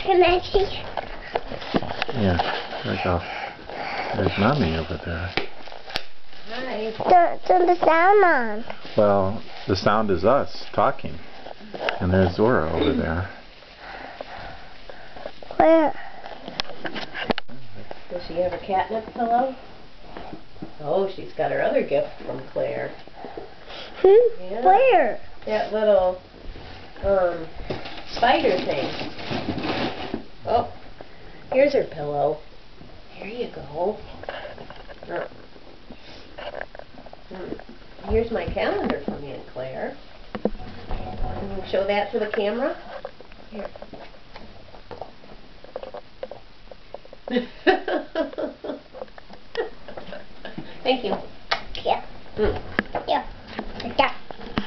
Can I see? Yeah, there's Mommy over there. Hi. Turn the sound on. Well, the sound is us talking. And there's Zora over there. Where? Does she have a catnip pillow? Oh, she's got her other gift from Claire. Yeah. Where? That little spider thing. Oh, here's her pillow. Here you go. Here's my calendar from Aunt Claire. Can you show that to the camera? Here. Thank you. Yeah. Yeah. Yeah.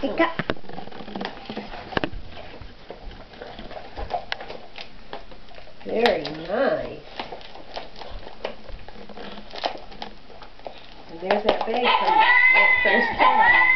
Yeah. Very nice. And there's that bag from Sarah.